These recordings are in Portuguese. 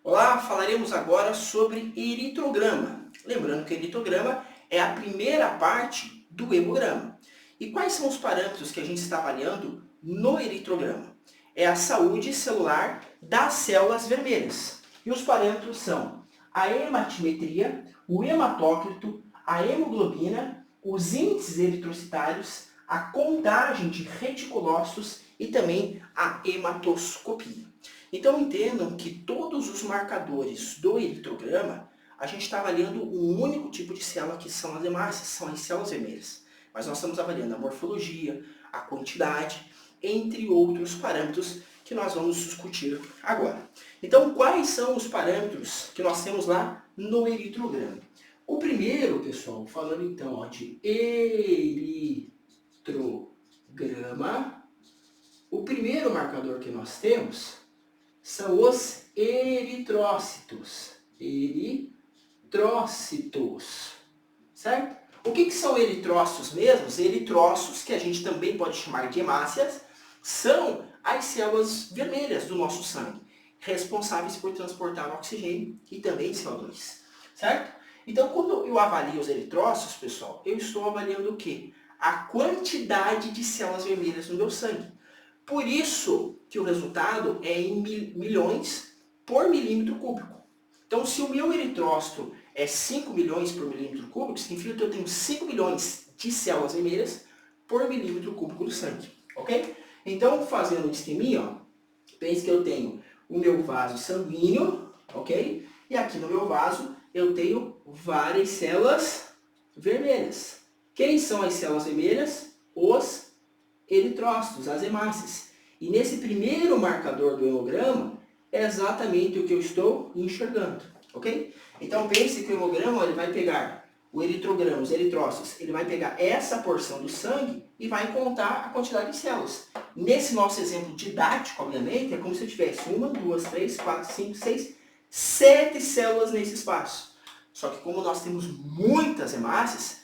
Olá, falaremos agora sobre eritrograma. Lembrando que o eritrograma é a primeira parte do hemograma. E quais são os parâmetros que a gente está avaliando no eritrograma? É a saúde celular das células vermelhas. E os parâmetros são a hematimetria, o hematócrito, a hemoglobina, os índices eritrocitários, a contagem de reticulócitos e também a hematoscopia. Então entendam que todos os marcadores do eritrograma, a gente está avaliando um único tipo de célula, que são as hemácias, são as células vermelhas. Mas nós estamos avaliando a morfologia, a quantidade, entre outros parâmetros que nós vamos discutir agora. Então, quais são os parâmetros que nós temos lá no eritrograma? O primeiro, pessoal, falando então de eritrograma, o primeiro marcador que nós temos são os eritrócitos. Eritrócitos. Certo? O que são eritrócitos mesmo? Os eritrócitos, que a gente também pode chamar de hemácias, são as células vermelhas do nosso sangue, responsáveis por transportar oxigênio e também CO2. Certo? Então, quando eu avalio os eritrócitos, pessoal, eu estou avaliando o quê? A quantidade de células vermelhas no meu sangue. Por isso que o resultado é em milhões por milímetro cúbico. Então, se o meu eritrócito é 5 milhões por milímetro cúbico, significa que eu tenho 5 milhões de células vermelhas por milímetro cúbico do sangue. Ok? Então, fazendo um esqueminha, ó, pense que eu tenho o meu vaso sanguíneo, ok? E aqui no meu vaso eu tenho várias células vermelhas. Quem são as células vermelhas? Os eritrócitos, as hemácias. E nesse primeiro marcador do hemograma, é exatamente o que eu estou enxergando, ok? Então pense que o hemograma ele vai pegar o eritrograma, os eritrócitos, ele vai pegar essa porção do sangue e vai contar a quantidade de células. Nesse nosso exemplo didático, obviamente, é como se eu tivesse 1, 2, 3, 4, 5, 6, 7 células nesse espaço. Só que como nós temos muitas hemácias,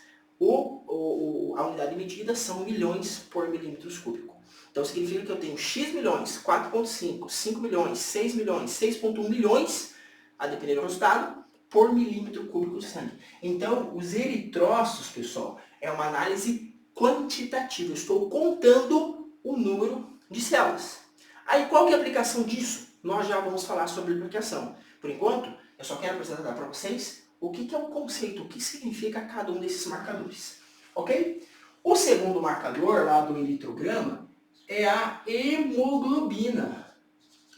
a unidade medida são milhões por milímetros cúbicos. Então significa que eu tenho X milhões, 4,5, 5 milhões, 6 milhões, 6,1 milhões, a depender do resultado, por milímetro cúbico de sangue. Então, os eritrócitos, pessoal, é uma análise quantitativa. Eu estou contando o número de células. Aí, qual que é a aplicação disso? Nós já vamos falar sobre a aplicação. Por enquanto, eu só quero apresentar para vocês o que é o conceito, o que significa cada um desses marcadores. Ok? O segundo marcador lá do eritrograma é a hemoglobina.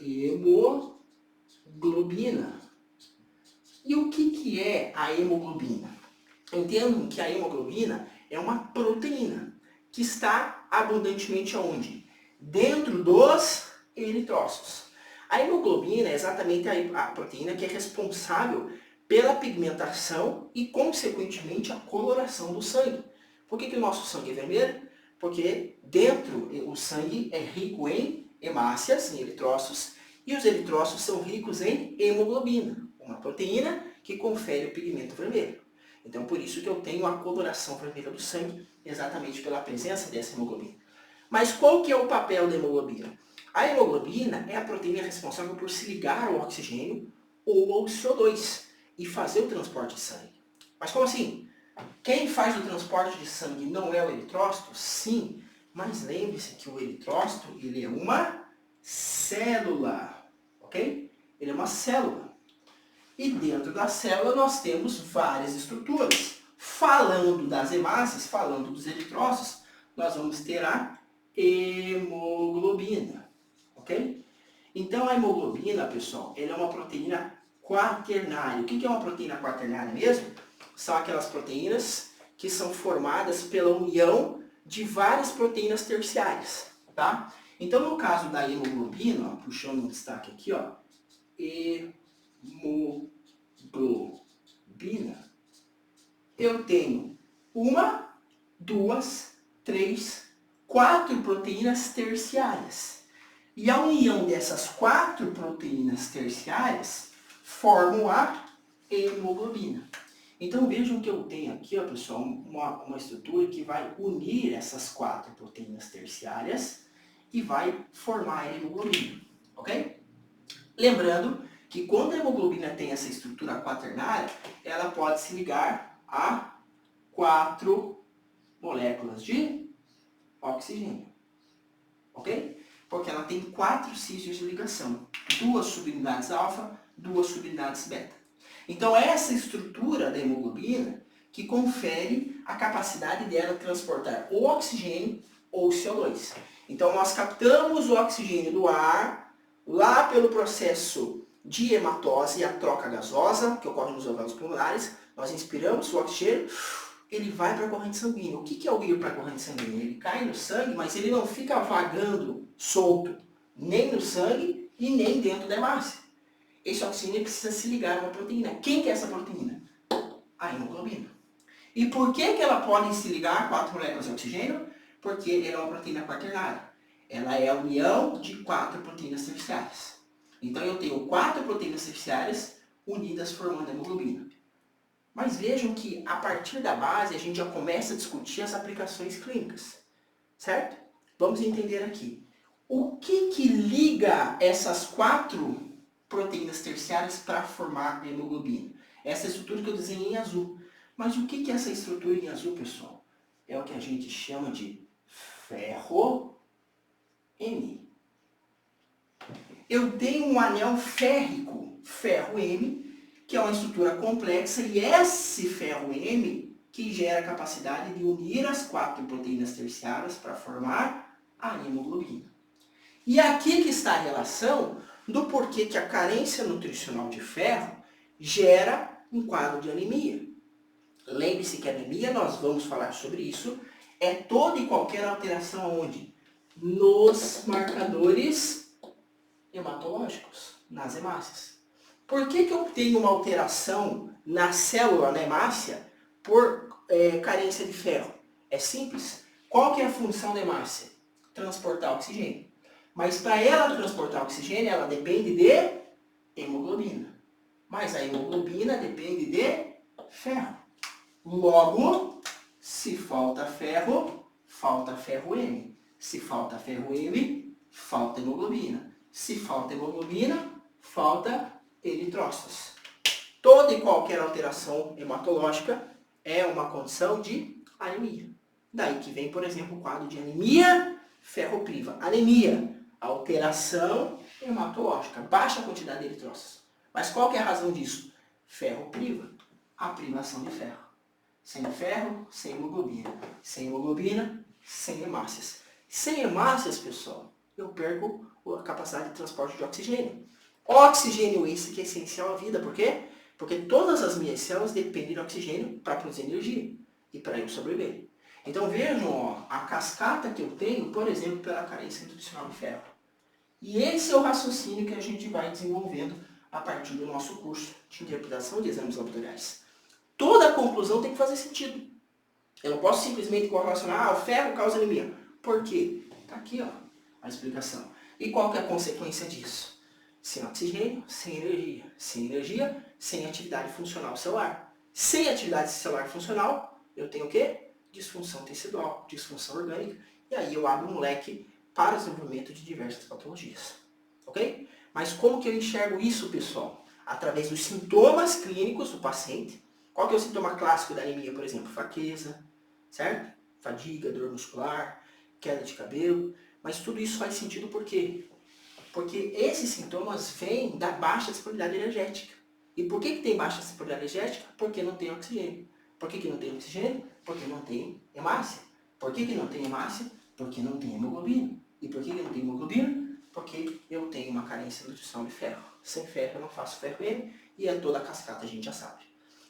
Hemoglobina. E o que é a hemoglobina? Entendam que a hemoglobina é uma proteína que está abundantemente aonde? Dentro dos eritrócitos. A hemoglobina é exatamente a proteína que é responsável pela pigmentação e, consequentemente, a coloração do sangue. Por que o nosso sangue é vermelho? Porque dentro o sangue é rico em hemácias, em eritrócitos, e os eritrócitos são ricos em hemoglobina, uma proteína que confere o pigmento vermelho. Então, por isso que eu tenho a coloração vermelha do sangue, exatamente pela presença dessa hemoglobina. Mas qual que é o papel da hemoglobina? A hemoglobina é a proteína responsável por se ligar ao oxigênio ou ao CO2 e fazer o transporte de sangue. Mas como assim? Quem faz o transporte de sangue não é o eritrócito? Sim, mas lembre-se que o eritrócito ele é uma célula, ok? Ele é uma célula. E dentro da célula nós temos várias estruturas. Falando das hemácias, falando dos eritrócitos, nós vamos ter a hemoglobina, ok? Então a hemoglobina, pessoal, ela é uma proteína quaternária. O que é uma proteína quaternária mesmo? São aquelas proteínas que são formadas pela união de várias proteínas terciárias, tá? Então no caso da hemoglobina, ó, puxando um destaque aqui, ó, hemoglobina, eu tenho 1, 2, 3, 4 proteínas terciárias. E a união dessas 4 proteínas terciárias formam a hemoglobina. Então vejam que eu tenho aqui, ó, pessoal, uma estrutura que vai unir essas 4 proteínas terciárias e vai formar a hemoglobina, ok? Lembrando que quando a hemoglobina tem essa estrutura quaternária, ela pode se ligar a 4 moléculas de oxigênio. Ok? Porque ela tem 4 sítios de ligação. 2 subunidades alfa, 2 subunidades beta. Então essa estrutura da hemoglobina que confere a capacidade dela transportar ou oxigênio ou CO2. Então nós captamos o oxigênio do ar lá pelo processo de hematose e a troca gasosa, que ocorre nos alvéolos pulmonares. Nós inspiramos o oxigênio, ele vai para a corrente sanguínea. O que é o ir para a corrente sanguínea? Ele cai no sangue, mas ele não fica vagando solto, nem no sangue e nem dentro da hemácia. Esse oxigênio precisa se ligar a uma proteína. Quem que é essa proteína? A hemoglobina. E por que ela pode se ligar a 4 moléculas de oxigênio? Porque ela é uma proteína quaternária. Ela é a união de 4 proteínas terciárias. Então eu tenho 4 proteínas terciárias unidas formando a hemoglobina. Mas vejam que a partir da base a gente já começa a discutir as aplicações clínicas. Certo? Vamos entender aqui. O que liga essas 4 proteínas terciárias para formar a hemoglobina? Essa estrutura que eu desenhei em azul. Mas o que é essa estrutura em azul, pessoal? É o que a gente chama de ferro M. Eu tenho um anel férrico, ferro M, que é uma estrutura complexa, e esse ferro M que gera a capacidade de unir as 4 proteínas terciárias para formar a hemoglobina. E aqui que está a relação do porquê que a carência nutricional de ferro gera um quadro de anemia. Lembre-se que a anemia, nós vamos falar sobre isso, é toda e qualquer alteração onde? Nos marcadores hematológicos, nas hemácias. Por que eu tenho uma alteração na célula, na hemácia, por carência de ferro? É simples. Qual que é a função da hemácia? Transportar oxigênio. Mas para ela transportar oxigênio, ela depende de hemoglobina. Mas a hemoglobina depende de ferro. Logo, se falta ferro M. Se falta ferro M, falta hemoglobina. Se falta hemoglobina, falta eritrócitos. Toda e qualquer alteração hematológica é uma condição de anemia. Daí que vem, por exemplo, o quadro de anemia ferropriva. Anemia, alteração hematológica, baixa quantidade de eritrócitos. Mas qual que é a razão disso? Ferropriva, a privação de ferro. Sem ferro, sem hemoglobina. Sem hemoglobina, sem hemácias. Sem hemácias, pessoal, eu perco a capacidade de transporte de oxigênio. Oxigênio esse que é essencial à vida. Por quê? Porque todas as minhas células dependem de oxigênio para produzir energia e para eu sobreviver. Então vejam ó, a cascata que eu tenho, por exemplo, pela carência nutricional de ferro. E esse é o raciocínio que a gente vai desenvolvendo a partir do nosso curso de interpretação de exames laboratoriais. Toda a conclusão tem que fazer sentido. Eu não posso simplesmente correlacionar, o ferro causa anemia. Por quê? Está aqui ó, a explicação. E qual que é a consequência disso? Sem oxigênio, sem energia. Sem energia, sem atividade funcional celular. Sem atividade celular funcional, eu tenho o quê? Disfunção tecidual, disfunção orgânica. E aí eu abro um leque para o desenvolvimento de diversas patologias. Ok? Mas como que eu enxergo isso, pessoal? Através dos sintomas clínicos do paciente. Qual que é o sintoma clássico da anemia, por exemplo? Fraqueza, certo? Fadiga, dor muscular, queda de cabelo. Mas tudo isso faz sentido por quê? Porque esses sintomas vêm da baixa disponibilidade energética. E por que tem baixa disponibilidade energética? Porque não tem oxigênio. Por que não tem oxigênio? Porque não tem hemácia. Por que não tem hemácia? Porque não tem hemoglobina. E por que não tem hemoglobina? Porque eu tenho uma carência nutricional de ferro. Sem ferro eu não faço ferro M e é toda a cascata, a gente já sabe.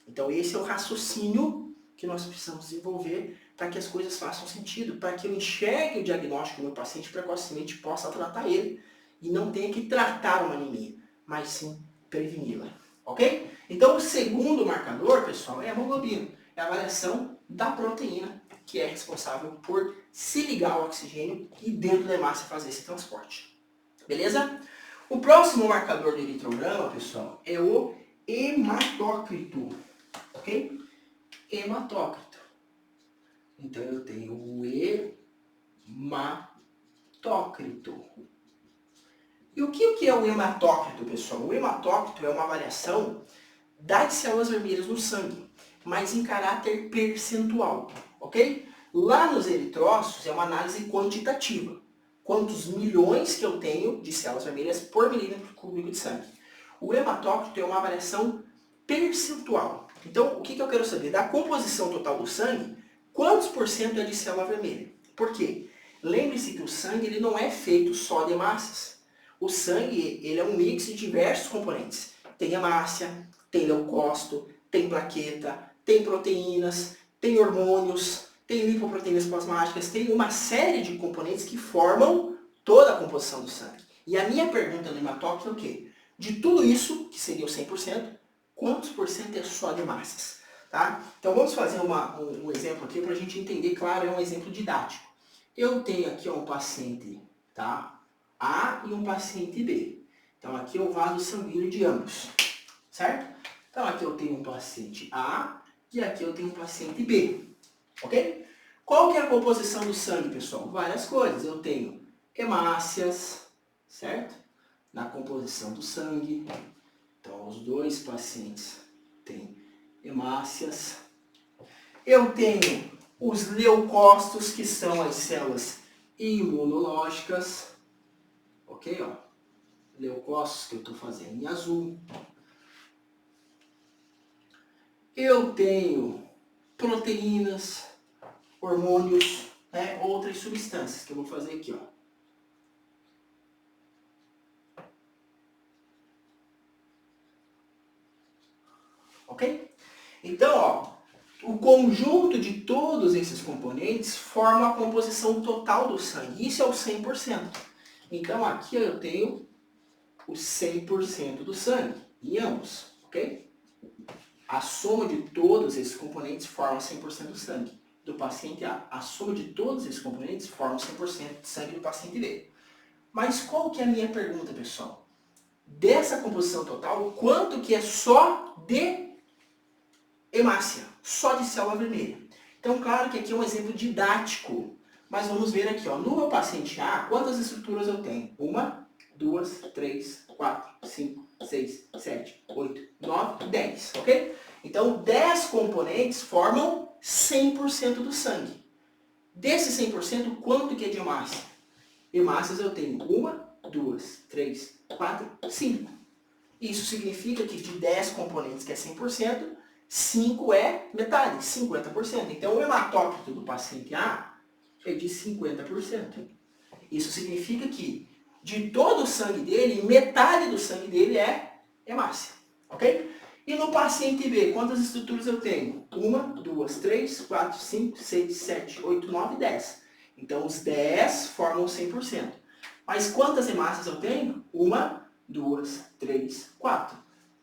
Então esse é o raciocínio que nós precisamos desenvolver para que as coisas façam sentido, para que eu enxergue o diagnóstico do meu paciente precocemente possa tratar ele e não tenha que tratar uma anemia, mas sim preveni-la. Ok? Então o segundo marcador, pessoal, é a hemoglobina. É a variação da proteína que é responsável por se ligar ao oxigênio e dentro da hemácia fazer esse transporte. Beleza? O próximo marcador do eritrograma, pessoal, é o hematócrito. Ok? Hematócrito. Então eu tenho o hematócrito. E o que é o hematócrito, pessoal? O hematócrito é uma avaliação das células vermelhas no sangue, mas em caráter percentual, ok? Lá nos eritrócitos é uma análise quantitativa. Quantos milhões que eu tenho de células vermelhas por milímetro cúbico de sangue. O hematócrito é uma avaliação percentual. Então, o que eu quero saber? Da composição total do sangue, quantos por cento é de célula vermelha? Por quê? Lembre-se que o sangue ele não é feito só de hemácias. O sangue ele é um mix de diversos componentes. Tem hemácia, tem leucócito, tem plaqueta, tem proteínas, tem hormônios, tem lipoproteínas plasmáticas, tem uma série de componentes que formam toda a composição do sangue. E a minha pergunta no hematócrito é o quê? De tudo isso, que seria o 100%, quantos por cento é só de hemácias? Tá? Então vamos fazer um exemplo aqui para a gente entender, claro, é um exemplo didático. Eu tenho aqui um paciente, tá? A e um paciente B. Então aqui é o vaso sanguíneo de ambos, certo? Então aqui eu tenho um paciente A e aqui eu tenho um paciente B, ok? Qual que é a composição do sangue, pessoal? Várias coisas. Eu tenho hemácias, certo? Na composição do sangue. Então os dois pacientes têm hemácias. Eu tenho os leucócitos, que são as células imunológicas, ok? Ó, leucócitos que eu estou fazendo em azul. Eu tenho proteínas, hormônios, né, outras substâncias que eu vou fazer aqui, ó. Ok? Então, ó, o conjunto de todos esses componentes forma a composição total do sangue. Isso é o 100%. Então, aqui eu tenho o 100% do sangue, em ambos, ok? A soma de todos esses componentes forma 100% do sangue do paciente A. A soma de todos esses componentes forma 100% de sangue do paciente B. Mas qual que é a minha pergunta, pessoal? Dessa composição total, quanto que é só de hemácia, só de célula vermelha? Então, claro que aqui é um exemplo didático, mas vamos ver aqui, ó, no meu paciente A, quantas estruturas eu tenho? 1, 2, 3, 4, 5, 6, 7, 8, 9, 10, ok? Então, 10 componentes formam 100% do sangue. Desse 100%, quanto que é de hemácia? Hemácias eu tenho 1, 2, 3, 4, 5. Isso significa que de 10 componentes, que é 100%, 5 é metade, 50%. Então, o hematócrito do paciente A é de 50%. Isso significa que de todo o sangue dele, metade do sangue dele é hemácia, ok? E no paciente B, quantas estruturas eu tenho? 1, 2, 3, 4, 5, 6, 7, 8, 9, 10. Então, os 10 formam 100%. Mas quantas hemácias eu tenho? 1, 2, 3, 4.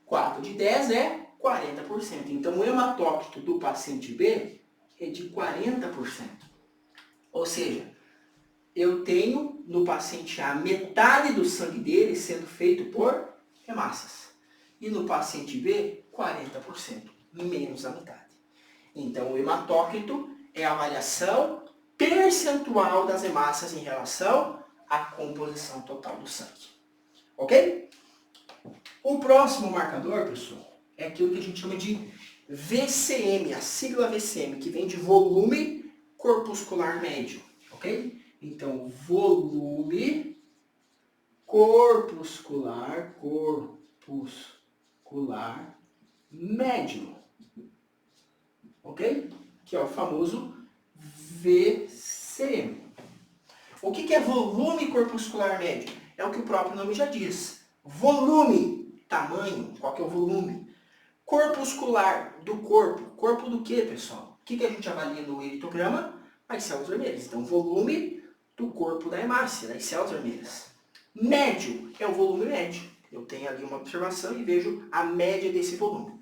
4 de 10 é 40%. Então, o hematócrito do paciente B é de 40%. Ou seja, eu tenho no paciente A metade do sangue dele sendo feito por hemácias. E no paciente B, 40%, menos a metade. Então, o hematócrito é a avaliação percentual das hemácias em relação à composição total do sangue. Ok? O próximo marcador, pessoal, é aquilo que a gente chama de VCM, a sigla VCM, que vem de volume corpuscular médio. Ok? Então, volume corpuscular médio, ok? Que é o famoso VCM. O que é volume corpuscular médio? É o que o próprio nome já diz. Volume, tamanho, qual que é o volume? Corpuscular, do corpo. Corpo do que, pessoal? O que a gente avalia no eritograma? As células vermelhas. Então, volume do corpo da hemácia, das células vermelhas. Médio é o volume médio. Eu tenho ali uma observação e vejo a média desse volume.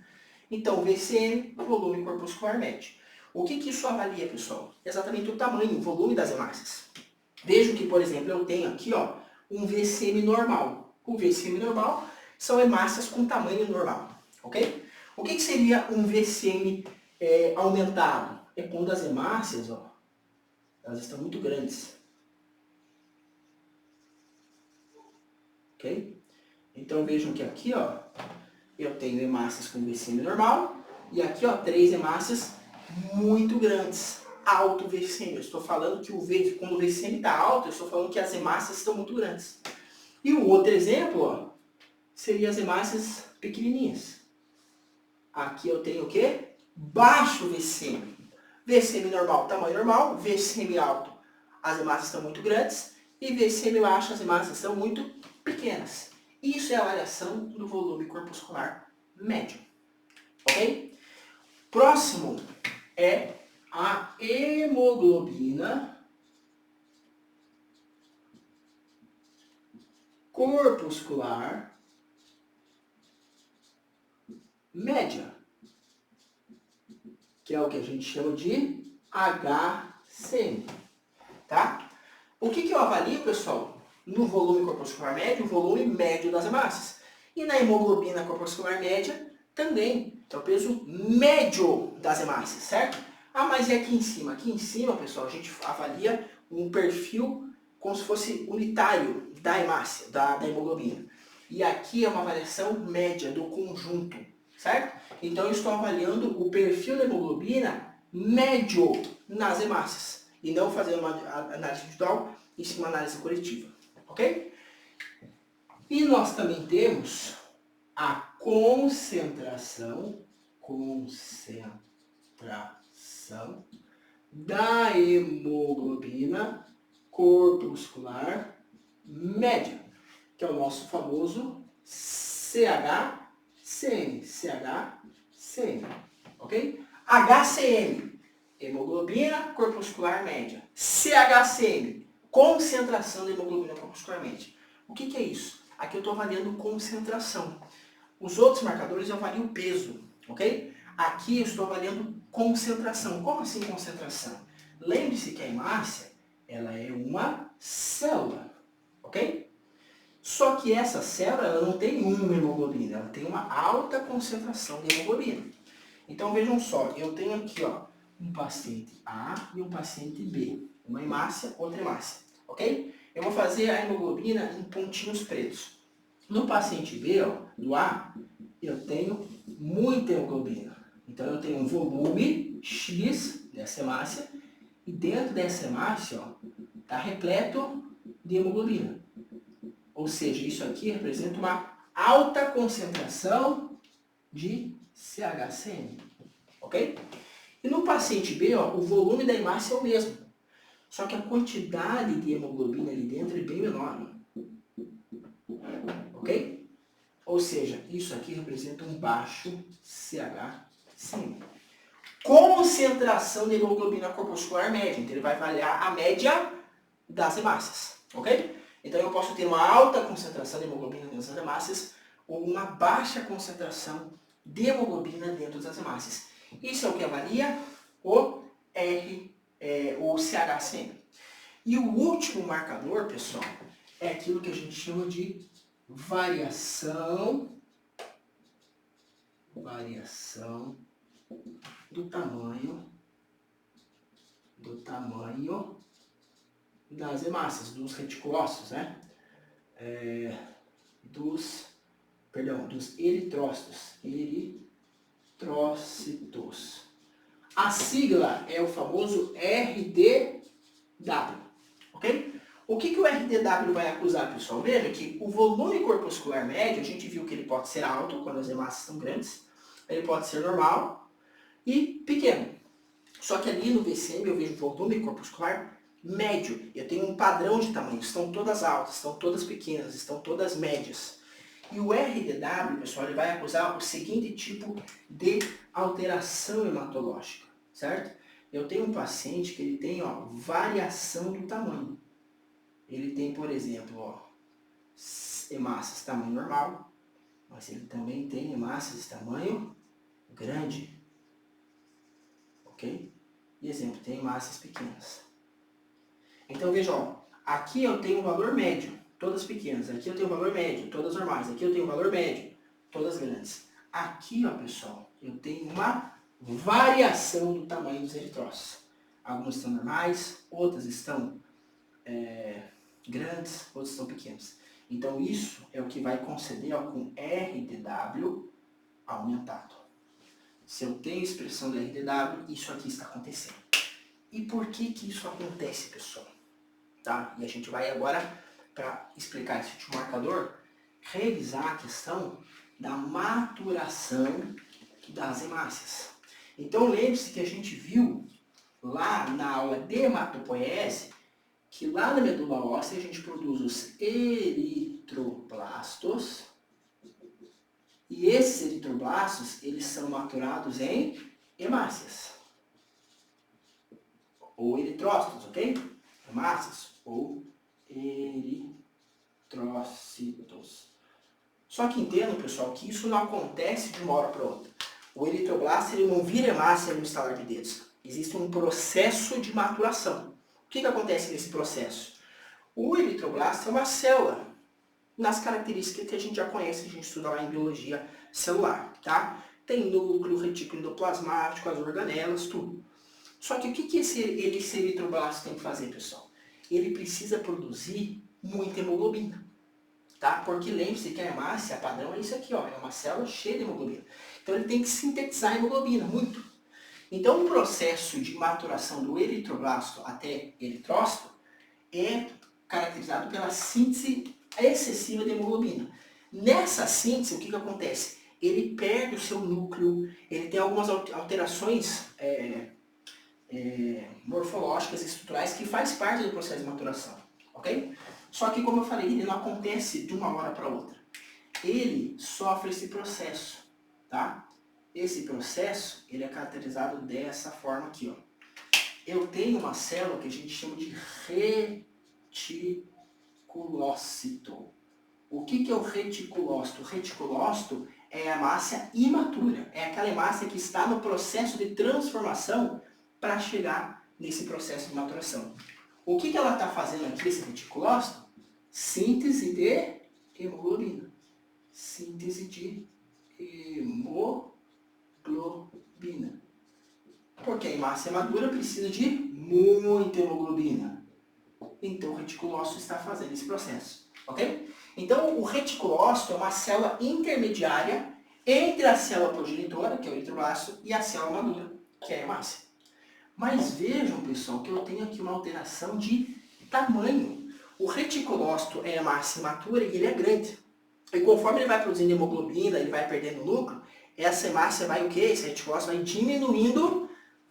Então, VCM, volume corpuscular médio. O que isso avalia, pessoal? Exatamente o tamanho, o volume das hemácias. Vejo que, por exemplo, eu tenho aqui ó, um VCM normal. O VCM normal são hemácias com tamanho normal. Ok? O que seria um VCM aumentado? É quando as hemácias, ó, elas estão muito grandes. ok? Então vejam que aqui, ó, eu tenho hemácias com VCM normal, e aqui, ó, 3 hemácias muito grandes, alto VCM. Eu estou falando que quando o VCM está alto, eu estou falando que as hemácias estão muito grandes. E o outro exemplo, ó, seria as hemácias pequenininhas. Aqui eu tenho o quê? Baixo VCM. VCM normal, tamanho normal. VCM alto, as hemácias estão muito grandes. E VCM baixo, as hemácias estão muito pequenas. Isso é a variação do volume corpuscular médio. Ok? Próximo é a hemoglobina corpuscular média, que é o que a gente chama de HCM, tá? O que eu avalio, pessoal? No volume corpuscular médio, o volume médio das hemácias. E na hemoglobina corpuscular média, também, é o peso médio das hemácias, certo? Ah, mas é aqui em cima? Aqui em cima, pessoal, a gente avalia um perfil como se fosse unitário da hemácia, da hemoglobina. E aqui é uma avaliação média do conjunto, certo? Então eu estou avaliando o perfil da hemoglobina médio nas hemácias. E não fazendo uma análise individual, e sim uma análise coletiva. Ok? E nós também temos a concentração da hemoglobina corpuscular média, que é o nosso famoso CHCM. Ok? HCM, hemoglobina corpuscular média. CHCM, concentração da hemoglobina corpuscular média. O que é isso? Aqui eu estou avaliando concentração. Os outros marcadores eu avalio o peso, ok? Aqui eu estou avaliando concentração. Como assim concentração? Lembre-se que a hemácia, ela é uma célula, ok? Só que essa célula, ela não tem uma hemoglobina, ela tem uma alta concentração de hemoglobina. Então vejam só, eu tenho aqui, ó, um paciente A e um paciente B. Uma hemácia, outra hemácia, ok? Eu vou fazer a hemoglobina em pontinhos pretos. No paciente B, ó, do A, eu tenho muita hemoglobina. Então eu tenho um volume X dessa hemácia, e dentro dessa hemácia, ó, está repleto de hemoglobina. Ou seja, isso aqui representa uma alta concentração de CHCM. Ok? E no paciente B, ó, o volume da hemácia é o mesmo. Só que a quantidade de hemoglobina ali dentro é bem menor. Ok? Ou seja, isso aqui representa um baixo CHCM. Concentração de hemoglobina corpuscular média. Então ele vai avaliar a média das hemácias. Ok? Então eu posso ter uma alta concentração de hemoglobina dentro das hemácias ou uma baixa concentração de hemoglobina dentro das hemácias. Isso é o que avalia o CHCM. E o último marcador, pessoal, é aquilo que a gente chama de variação do tamanho das hemácias, dos reticulócitos, né? Dos eritrócitos. A sigla é o famoso RDW, ok? O que o RDW vai acusar, pessoal? Veja que o volume corpuscular médio, a gente viu que ele pode ser alto, quando as hemácias são grandes, ele pode ser normal e pequeno. Só que ali no VCM eu vejo volume corpuscular médio. Eu tenho um padrão de tamanho, estão todas altas, estão todas pequenas, estão todas médias. E o RDW, pessoal, ele vai acusar o seguinte tipo de alteração hematológica, certo? Eu tenho um paciente que ele tem, ó, variação do tamanho. Ele tem, por exemplo, ó, hemácias tamanho normal, mas ele também tem hemácias tamanho grande, ok? E exemplo, tem hemácias pequenas. Então veja, ó, aqui eu tenho um valor médio, todas pequenas. Aqui eu tenho um valor médio, todas normais. Aqui eu tenho um valor médio, todas grandes. Aqui, ó, pessoal, eu tenho uma variação do tamanho dos eritrócitos. Algumas estão normais, outras estão grandes, outras estão pequenas. Então isso é o que vai conceder ó, com RDW aumentado. Se eu tenho expressão do RDW, isso aqui está acontecendo. E por que que isso acontece, pessoal? Tá? E a gente vai agora, para explicar esse último marcador, revisar a questão da maturação das hemácias. Então lembre-se que a gente viu lá na aula de hematopoiese que lá na medula óssea a gente produz os eritroblastos e esses eritroblastos eles são maturados em hemácias ou eritrócitos, ok? Hemácias ou eritrócitos. Só que entendam, pessoal, que isso não acontece de uma hora para outra. O eritroblasto ele não vira hemácia no estalar de dedos. Existe um processo de maturação. O que acontece nesse processo? O eritroblasto é uma célula, nas características que a gente já conhece, a gente estuda lá em biologia celular, tá? Tem núcleo, retículo endoplasmático, as organelas, tudo. Só que o que esse eritroblasto tem que fazer, pessoal? Ele precisa produzir muita hemoglobina. Tá? Porque lembre-se que a hemácia padrão é isso aqui, ó, é uma célula cheia de hemoglobina. Então ele tem que sintetizar hemoglobina, muito. Então o processo de maturação do eritroblasto até eritrócito é caracterizado pela síntese excessiva de hemoglobina. Nessa síntese, o que acontece? Ele perde o seu núcleo, ele tem algumas alterações morfológicas e estruturais que faz parte do processo de maturação, ok? Só que, como eu falei, ele não acontece de uma hora para outra. Ele sofre esse processo, tá? Esse processo, ele é caracterizado dessa forma aqui, ó. Eu tenho uma célula que a gente chama de reticulócito. O que é o reticulócito? O reticulócito é a hemácia imatura. É aquela hemácia que está no processo de transformação para chegar nesse processo de maturação. O que ela está fazendo aqui, esse reticulócito? Síntese de hemoglobina. Síntese de hemoglobina. Porque a hemácia madura precisa de muita hemoglobina. Então o reticulócito está fazendo esse processo. Ok? Então o reticulócito é uma célula intermediária entre a célula progenitora, que é o eritroblasto, e a célula madura, que é a hemácia. Mas vejam, pessoal, que eu tenho aqui uma alteração de tamanho. O reticulócito é a hemácia imatura e ele é grande. E conforme ele vai produzindo hemoglobina, ele vai perdendo núcleo, essa hemácia vai o quê? Esse reticulócito vai diminuindo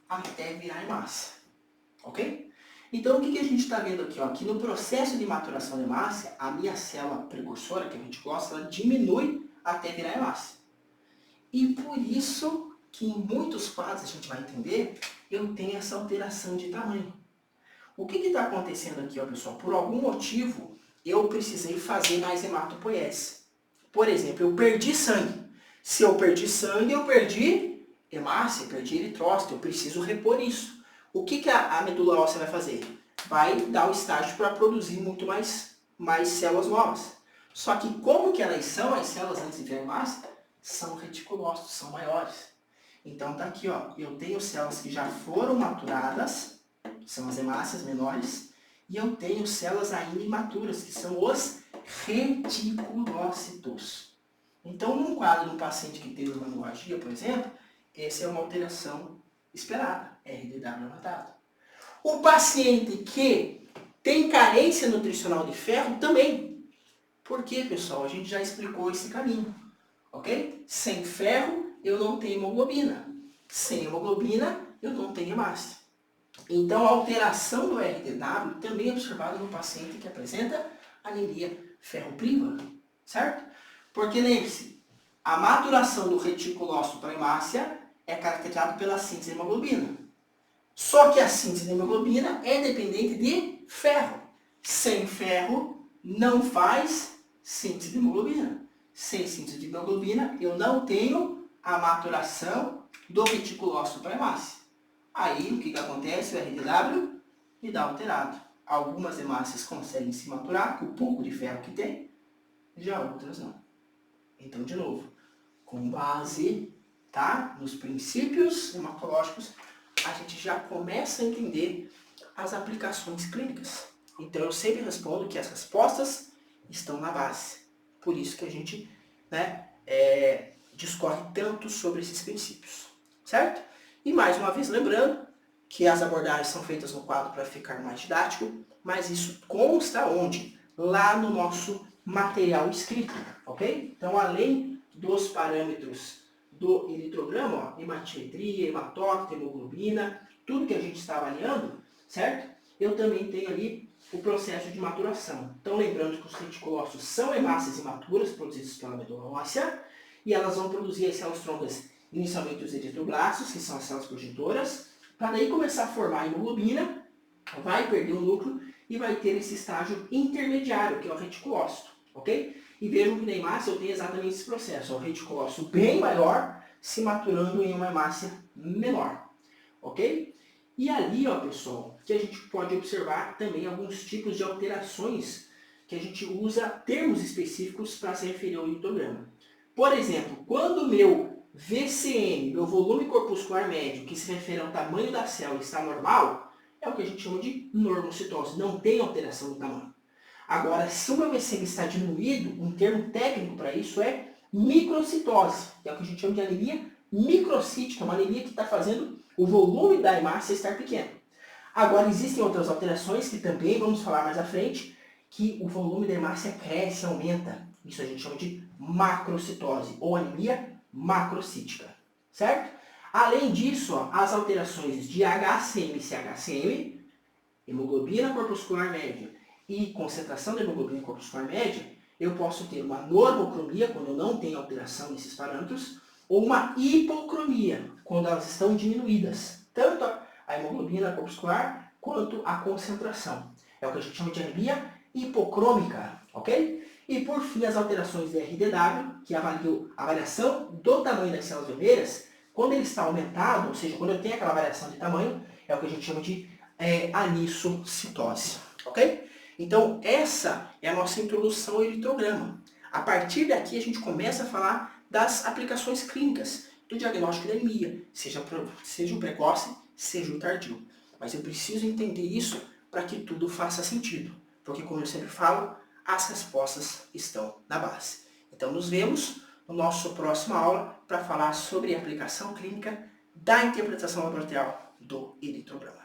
até virar hemácia. Ok? Então o que a gente está vendo aqui? Ó? Que no processo de maturação da hemácia, a minha célula precursora, que é o reticulócito, ela diminui até virar hemácia. E por isso que em muitos quadros a gente vai entender, eu tenho essa alteração de tamanho. O que está acontecendo aqui, ó, pessoal? Por algum motivo, eu precisei fazer mais hematopoiese. Por exemplo, eu perdi sangue. Se eu perdi sangue, eu perdi hemácia, perdi eritrócito. Eu preciso repor isso. O que a medula óssea vai fazer? Vai dar o estágio para produzir muito mais células novas. Só que como que elas são, as células antes de virar hemácia? São reticulócitos, são maiores. Então tá aqui, ó, eu tenho células que já foram maturadas, são as hemácias menores, e eu tenho células ainda imaturas, que são os reticulócitos. Então, num quadro de um paciente que teve uma hemorragia, por exemplo, essa é uma alteração esperada, RDW aumentado. O paciente que tem carência nutricional de ferro também. Por quê, pessoal? A gente já explicou esse caminho, ok? Sem ferro, eu não tenho hemoglobina. Sem hemoglobina, eu não tenho hemácia. Então, a alteração do RDW também é observada no paciente que apresenta anemia ferropriva, certo? Porque, lembre-se, a maturação do reticulócito para a hemácia é caracterizada pela síntese de hemoglobina. Só que a síntese de hemoglobina é dependente de ferro. Sem ferro, não faz síntese de hemoglobina. Sem síntese de hemoglobina, eu não tenho a maturação do reticulócito para a hemácia. Aí, o que acontece? O RDW me dá alterado. Algumas hemácias conseguem se maturar com o pouco de ferro que tem, já outras não. Então, de novo, com base, tá, nos princípios hematológicos, a gente já começa a entender as aplicações clínicas. Então, eu sempre respondo que as respostas estão na base. Por isso que a gente, né, discorre tanto sobre esses princípios, certo? E mais uma vez lembrando que as abordagens são feitas no quadro para ficar mais didático, mas isso consta onde? Lá no nosso material escrito, ok? Então, além dos parâmetros do eritrograma, ó, hematimetria, hematócrito, hemoglobina, tudo que a gente está avaliando, certo? Eu também tenho ali o processo de maturação. Então, lembrando que os reticulócitos são hemácias imaturas produzidas pela medula óssea, e elas vão produzir as células troncas, inicialmente os eritroblastos, que são as células progetoras, para daí começar a formar a hemoglobina, vai perder o núcleo e vai ter esse estágio intermediário, que é o reticulócito, ok? E vejam que na hemácia eu tenho exatamente esse processo, o reticulócito bem maior se maturando em uma hemácia menor, ok? E ali, ó, pessoal, que a gente pode observar também alguns tipos de alterações que a gente usa termos específicos para se referir ao eritrograma. Por exemplo, quando o meu VCM, meu volume corpuscular médio, que se refere ao tamanho da célula, está normal, é o que a gente chama de normocitose, não tem alteração do tamanho. Agora, se o meu VCM está diminuído, um termo técnico para isso é microcitose, que é o que a gente chama de anemia microcítica, uma anemia que está fazendo o volume da hemácia estar pequeno. Agora, existem outras alterações que também vamos falar mais à frente, que o volume da hemácia cresce, aumenta. Isso a gente chama de macrocitose ou anemia macrocítica, certo? Além disso, ó, as alterações de HCM e CHCM, hemoglobina corpuscular média e concentração da hemoglobina corpuscular média, eu posso ter uma normocromia, quando eu não tenho alteração nesses parâmetros, ou uma hipocromia, quando elas estão diminuídas, tanto a hemoglobina corpuscular quanto a concentração. É o que a gente chama de anemia hipocrômica, ok? E por fim, as alterações de RDW, que avalia a variação do tamanho das células vermelhas, quando ele está aumentado, ou seja, quando eu tenho aquela variação de tamanho, é o que a gente chama de anisocitose, ok? Então, essa é a nossa introdução ao eritrograma. A partir daqui, a gente começa a falar das aplicações clínicas do diagnóstico da anemia, seja o precoce, seja o tardio. Mas eu preciso entender isso para que tudo faça sentido, porque, como eu sempre falo, as respostas estão na base. Então, nos vemos no nosso próxima aula para falar sobre a aplicação clínica da interpretação laboratorial do eritrograma.